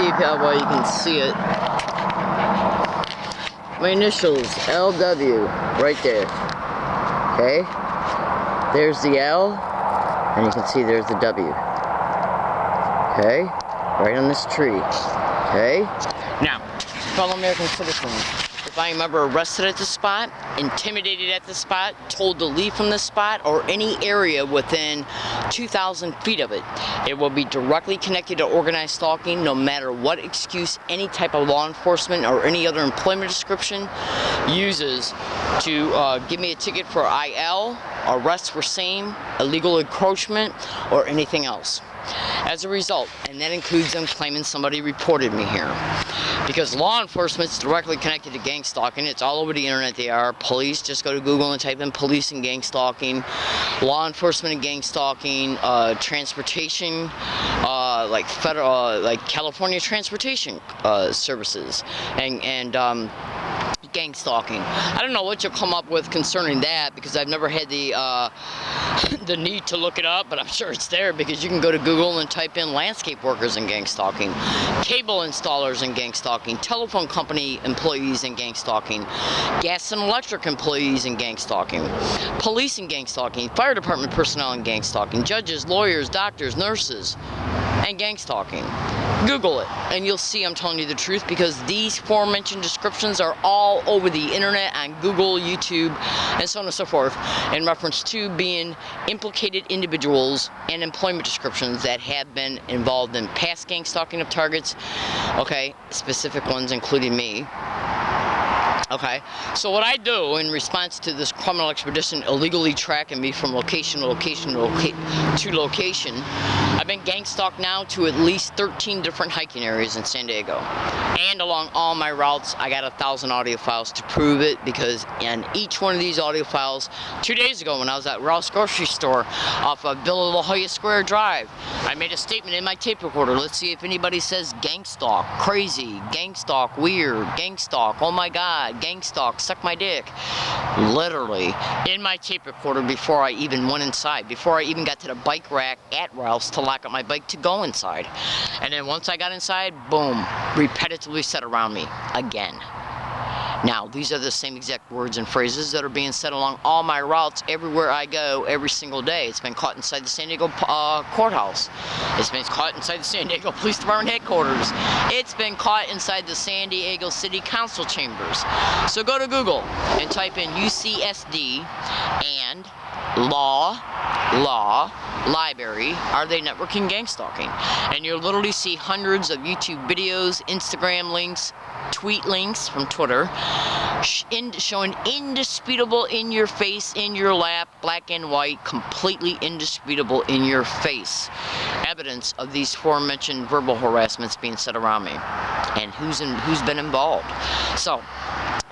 see how well you can see it. My initials, LW, right there. Okay? There's the L, and you can see there's the W. Okay? Right on this tree. Okay? Now, fellow American citizens, if I am ever arrested at the spot, intimidated at the spot, told to leave from the spot, or any area within 2,000 feet of it, it will be directly connected to organized stalking, no matter what excuse any type of law enforcement or any other employment description uses to give me a ticket for IL, arrest for same, illegal encroachment, or anything else. As a result, and that includes them claiming somebody reported me here. Because law enforcement's directly connected to gang stalking. It's all over the internet. They are. Police, just go to Google and type in police and gang stalking. Law enforcement and gang stalking. Transportation, like federal, like California transportation services, and gang stalking. I don't know what you'll come up with concerning that, because I've never had the the need to look it up, but I'm sure it's there, because you can go to Google and type in landscape workers and gang stalking, cable installers and gang stalking, telephone company employees and gang stalking, gas and electric employees and gang stalking, police and gang stalking, fire department personnel and gang stalking, judges, lawyers, doctors, nurses, and gang stalking. Google it, and you'll see I'm telling you the truth, because these aforementioned descriptions are all over the internet, on Google, YouTube, and so on and so forth, in reference to being implicated individuals and employment descriptions that have been involved in past gang stalking of targets, okay, specific ones including me. Okay, so what I do in response to this criminal expedition illegally tracking me from location to location to location, I've been gang stalked now to at least 13 different hiking areas in San Diego. And along all my routes, I got 1,000 audio files to prove it, because in each one of these audio files, 2 days ago when I was at Ross Grocery Store off of Villa La Jolla Square Drive, I made a statement in my tape recorder. Let's see if anybody says gang stalk, crazy, gang stalk, weird, gang stalk, oh my God, gang stalk, suck my dick. Literally in my tape recorder before I even went inside, before I even got to the bike rack at Ralph's to lock up my bike to go inside. And then once I got inside, boom, repetitively said around me again. Now, these are the same exact words and phrases that are being said along all my routes everywhere I go every single day. It's been caught inside the San Diego courthouse. It's been caught inside the San Diego Police Department headquarters. It's been caught inside the San Diego City Council chambers. So go to Google and type in UCSD and library, are they networking gang stalking? And you'll literally see hundreds of YouTube videos, Instagram links, tweet links from Twitter, showing indisputable in your face, in your lap, black and white, completely indisputable in your face evidence of these aforementioned verbal harassments being said around me, and who's been involved. So,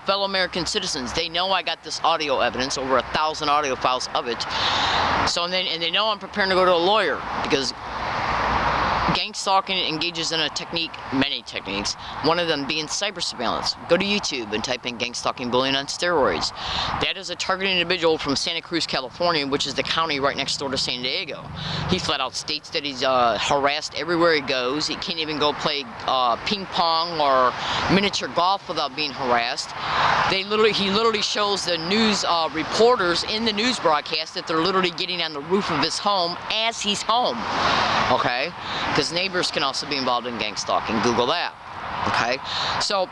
fellow American citizens, they know I got this audio evidence, over 1,000 audio files of it. So, and they know I'm preparing to go to a lawyer, because gang stalking engages in a technique, many techniques, one of them being cyber surveillance. Go to YouTube and type in gang stalking bullying on steroids. That is a targeted individual from Santa Cruz, California, which is the county right next door to San Diego. He flat out states that he's harassed everywhere he goes. He can't even go play ping pong or miniature golf without being harassed. He literally shows the news reporters in the news broadcast that they're literally getting on the roof of his home as he's home. Okay? Because neighbors can also be involved in gang stalking. Google that. Okay? So,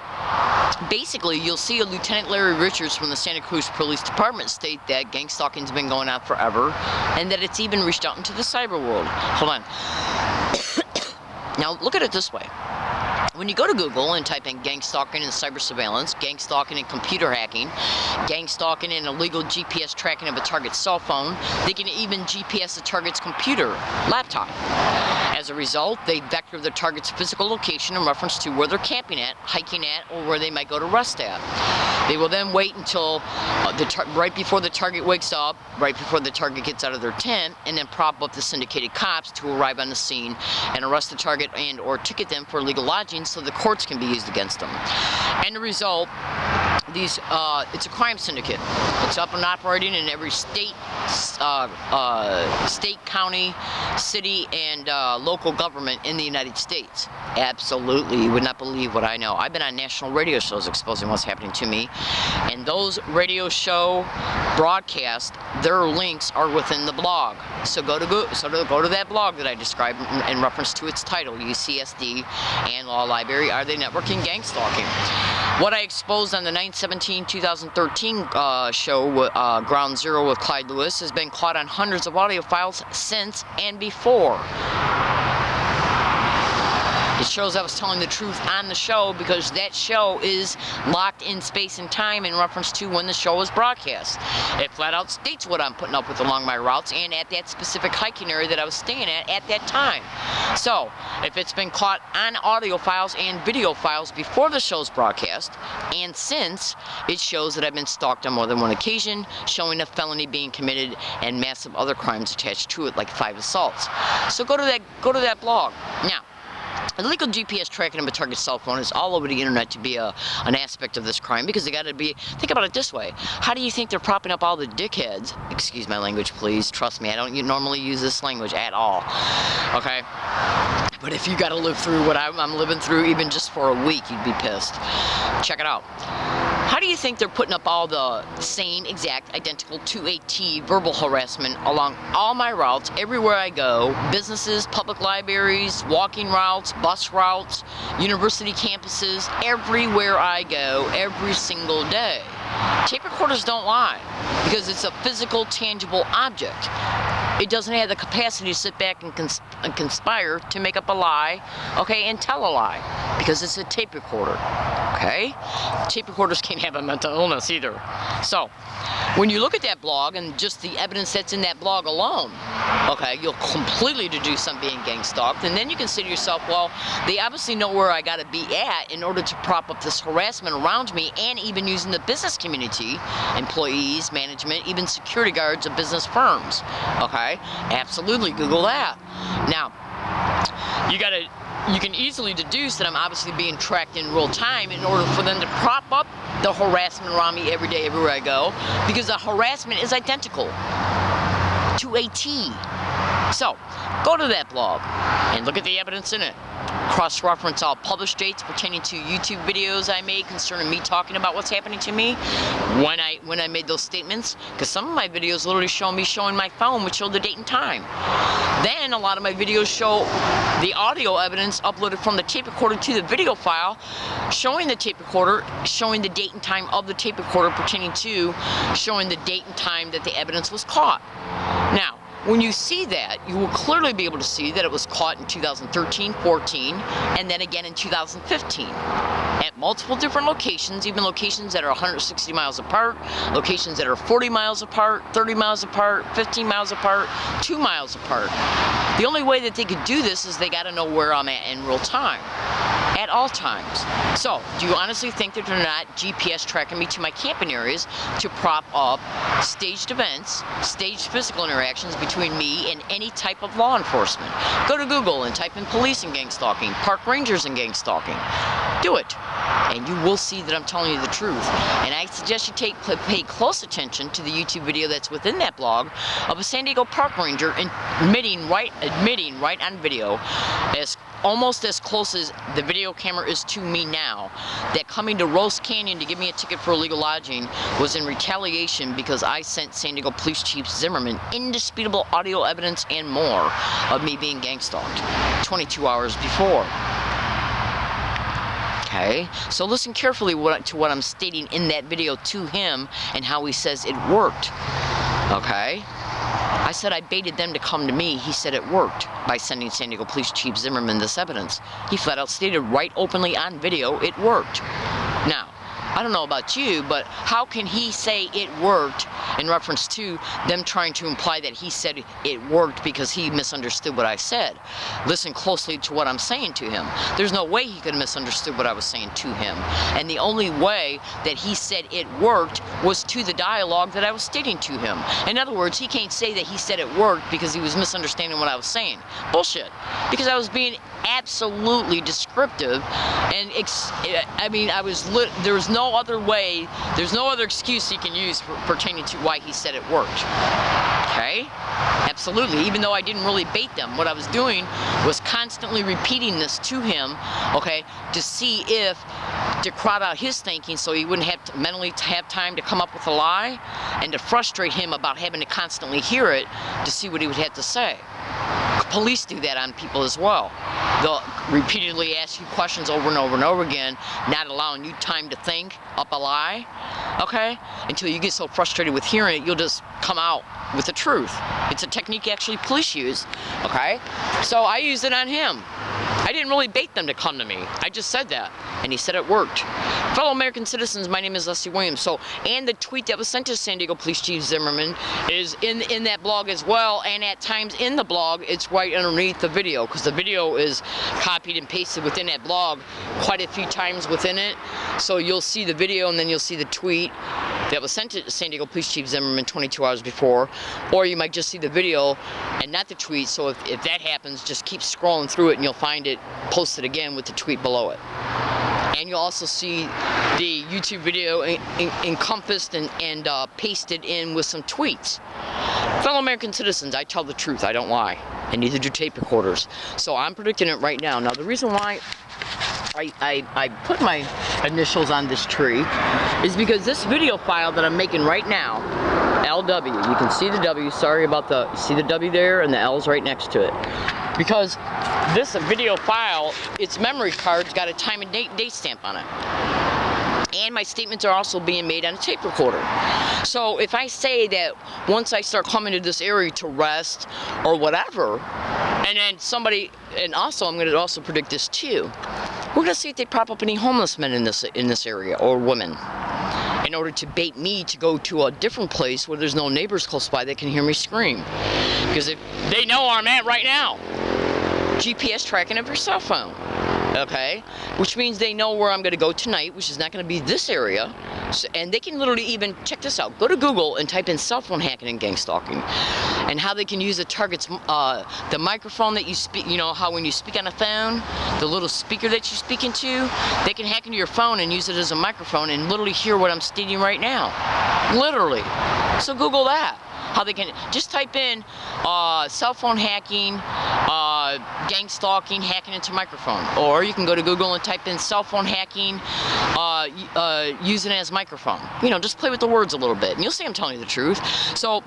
basically, you'll see a Lieutenant Larry Richards from the Santa Cruz Police Department state that gang stalking's been going on forever, and that it's even reached out into the cyber world. Hold on. Now, look at it this way. When you go to Google and type in gang stalking and cyber surveillance, gang stalking and computer hacking, gang stalking and illegal GPS tracking of a target's cell phone, they can even GPS a target's computer, laptop. As a result, they vector the target's physical location in reference to where they're camping at, hiking at, or where they might go to rest at. They will then wait until right before the target wakes up, right before the target gets out of their tent, and then prop up the syndicated cops to arrive on the scene and arrest the target and or ticket them for illegal lodging so the courts can be used against them. And the result, it's a crime syndicate. It's up and operating in every state, state, county, city, and local government in the United States. Absolutely. You would not believe what I know. I've been on national radio shows exposing what's happening to me, and those radio show broadcasts, their links are within the blog. So go to that blog that I described in reference to its title, UCSD and Law Library, Are They Networking Gang Stalking? What I exposed on the 9/17/2013 show, Ground Zero with Clyde Lewis, has been caught on hundreds of audio files since and before. It shows I was telling the truth on the show because that show is locked in space and time in reference to when the show was broadcast. It flat out states what I'm putting up with along my routes and at that specific hiking area that I was staying at that time. So, if it's been caught on audio files and video files before the show's broadcast, and since, it shows that I've been stalked on more than one occasion, showing a felony being committed and massive other crimes attached to it, like 5 assaults. So go to that blog. Now, illegal GPS tracking of a target's cell phone is all over the internet to be an aspect of this crime because they got to be. Think about it this way: how do you think they're propping up all the dickheads? Excuse my language, please. Trust me, I don't normally use this language at all. Okay, but if you got to live through what I'm living through, even just for a week, you'd be pissed. Check it out. How do you think they're putting up all the same, exact, identical to a T verbal harassment along all my routes, everywhere I go, businesses, public libraries, walking routes, bus routes, university campuses, everywhere I go, every single day? Tape recorders don't lie because it's a physical, tangible object. It doesn't have the capacity to sit back and conspire to make up a lie, okay, and tell a lie, because it's a tape recorder, okay? Tape recorders can't have a mental illness either. So, when you look at that blog and just the evidence that's in that blog alone, okay, you'll completely deduce I'm being gang stalked, and then you can say to yourself, well, they obviously know where I gotta be at in order to prop up this harassment around me, and even using the business community, employees, management, even security guards of business firms, okay? Absolutely, Google that. Now, you can easily deduce that I'm obviously being tracked in real time in order for them to prop up the harassment around me every day, everywhere I go, because the harassment is identical to a T. So, go to that blog and look at the evidence in it. Cross-reference all published dates pertaining to YouTube videos I made concerning me talking about what's happening to me when I made those statements, because some of my videos literally show me showing my phone, which show the date and time. Then a lot of my videos show the audio evidence uploaded from the tape recorder to the video file, showing the tape recorder, showing the date and time of the tape recorder pertaining to showing the date and time that the evidence was caught. Now, when you see that, you will clearly be able to see that it was caught in 2013, 14, and then again in 2015. At multiple different locations, even locations that are 160 miles apart, locations that are 40 miles apart, 30 miles apart, 15 miles apart, 2 miles apart. The only way that they could do this is they got to know where I'm at in real time, at all times. So, do you honestly think that they're not GPS tracking me to my camping areas to prop up staged events, staged physical interactions between me and any type of law enforcement? Go to Google and type in police and gang stalking, park rangers and gang stalking. Do it, and you will see that I'm telling you the truth. And I suggest you pay close attention to the YouTube video that's within that blog of a San Diego park ranger admitting right on video, almost as close as the video camera is to me now, that coming to Rose Canyon to give me a ticket for illegal lodging was in retaliation because I sent San Diego Police Chief Zimmerman indisputable audio evidence and more of me being gang stalked 22 hours before. Okay, so listen carefully to what I'm stating in that video to him and how he says it worked. Okay? I said I baited them to come to me. He said it worked by sending San Diego Police Chief Zimmerman this evidence. He flat out stated right openly on video it worked. Now, I don't know about you, but how can he say it worked in reference to them trying to imply that he said it worked because he misunderstood what I said? Listen closely to what I'm saying to him. There's no way he could have misunderstood what I was saying to him. And the only way that he said it worked was to the dialogue that I was stating to him. In other words, he can't say that he said it worked because he was misunderstanding what I was saying. Bullshit. Because I was being absolutely descriptive, and there was no other way, there's no other excuse he can use pertaining to why he said it worked. okay? Absolutely. Even though I didn't really bait them, what I was doing was constantly repeating this to him, okay, to see if, to crowd out his thinking so he wouldn't have to mentally have time to come up with a lie, and to frustrate him about having to constantly hear it to see what he would have to say. Police do that on people as well. They'll repeatedly ask you questions over and over and over again, not allowing you time to think up a lie, okay? Until you get so frustrated with hearing it, you'll just come out with the truth. It's a technique actually police use, okay? So I used it on him. I didn't really bait them to come to me. I just said that, and he said it worked. Fellow American citizens, my name is Leslie Williams. So, and the tweet that was sent to San Diego Police Chief Zimmerman is in that blog as well, and at times in the blog, it's right underneath the video, because the video is copied and pasted within that blog quite a few times within it. So you'll see the video, and then you'll see the tweet that was sent to San Diego Police Chief Zimmerman 22 hours before, or you might just see the video and not the tweet. So if that happens, just keep scrolling through it and you'll find it posted again with the tweet below it. And you'll also see the YouTube video encompassed and pasted in with some tweets. Fellow American citizens, I tell the truth, I don't lie, and neither do tape recorders. So I'm predicting it right now. Now the reason why I put my initials on this tree is because this video file that I'm making right now, LW, you can see the W, sorry about the, you see the W there, and the L's right next to it. Because this video file, its memory card's got a time and date stamp on it. And my statements are also being made on a tape recorder. So if I say that once I start coming to this area to rest or whatever, and then somebody, and also I'm going to also predict this too, we're going to see if they prop up any homeless men in this area, or women, in order to bait me to go to a different place where there's no neighbors close by that can hear me scream. Because if they know where I'm at right now, GPS tracking of your cell phone, okay? Which means they know where I'm going to go tonight, which is not going to be this area. So, and they can literally even, check this out, go to Google and type in cell phone hacking and gang stalking, and how they can use the target's, the microphone that you speak, you know, how when you speak on a phone, the little speaker that you're speaking to, they can hack into your phone and use it as a microphone and literally hear what I'm stating right now. Literally. So Google that. How they can, just type in cell phone hacking, gang stalking, hacking into microphone. Or you can go to Google and type in cell phone hacking, using it as microphone. You know, just play with the words a little bit, and you'll see I'm telling you the truth. So,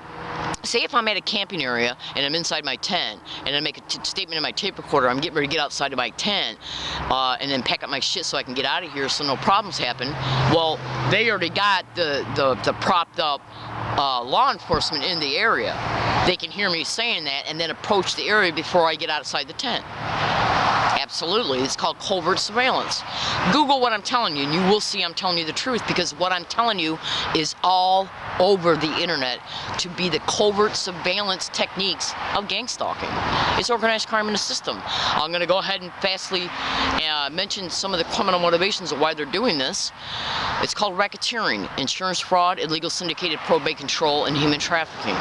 say if I'm at a camping area and I'm inside my tent, and I make a statement in my tape recorder, I'm getting ready to get outside of my tent, and then pack up my shit so I can get out of here so no problems happen. Well, they already got the propped up law enforcement in the area. They can hear me saying that and then approach the area before I get outside the tent. Absolutely. It's called covert surveillance. Google what I'm telling you and you will see I'm telling you the truth, because what I'm telling you is all over the internet to be the covert surveillance techniques of gang stalking. It's organized crime in the system. I'm going to go ahead and fastly mention some of the criminal motivations of why they're doing this. It's called racketeering, insurance fraud, illegal syndicated probate control, and human trafficking.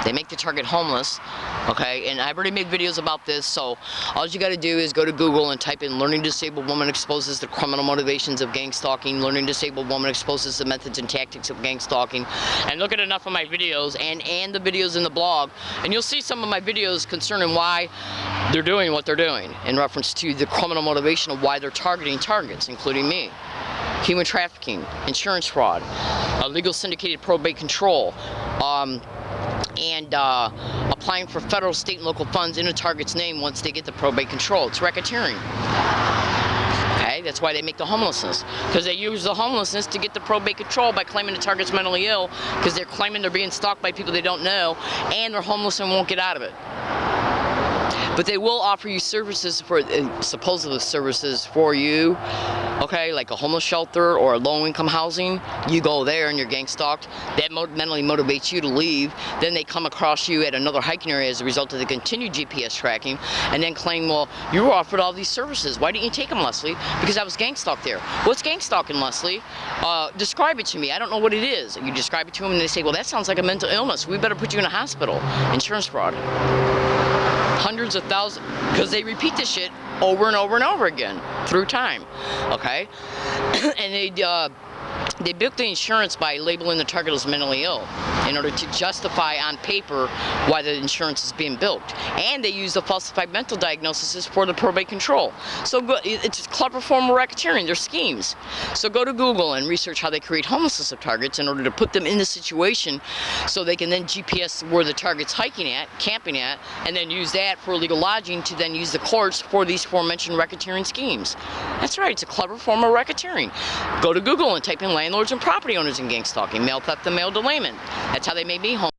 They make the target homeless, okay? And I've already made videos about this, so all you gotta do is go to Google and type in learning disabled woman exposes the criminal motivations of gang stalking, learning disabled woman exposes the methods and tactics of gang stalking, and look at enough of my videos and the videos in the blog, and you'll see some of my videos concerning why they're doing what they're doing in reference to the criminal motivation of why they're targeting targets, including me. Human trafficking, insurance fraud, illegal syndicated probate control, and applying for federal, state, and local funds in a target's name once they get the probate control. It's racketeering. Okay, that's why they make the homelessness, because they use the homelessness to get the probate control by claiming the target's mentally ill, because they're claiming they're being stalked by people they don't know, and they're homeless and won't get out of it. But they will offer you services for, supposedly services for you, okay, like a homeless shelter or a low-income housing. You go there and you're gang stalked. That mentally motivates you to leave. Then they come across you at another hiking area as a result of the continued GPS tracking, and then claim, well, you were offered all these services. Why didn't you take them, Leslie? Because I was gang stalked there. What's gang stalking, Leslie? Describe it to me. I don't know what it is. You describe it to them and they say, well, that sounds like a mental illness. We better put you in a hospital. Insurance fraud. Hundreds of thousands, because they repeat this shit over and over and over again through time, okay? And they book the insurance by labeling the target as mentally ill. in order to justify on paper why the insurance is being billed. And they use the falsified mental diagnosis for the probate control. So it's a clever form of racketeering. They're schemes. So go to Google and research how they create homelessness of targets in order to put them in the situation so they can then GPS where the target's hiking at, camping at, and then use that for illegal lodging to then use the courts for these aforementioned racketeering schemes. That's right, it's a clever form of racketeering. Go to Google and type in landlords and property owners and gang stalking, mail theft and mail delayment. That's how they made me homeless.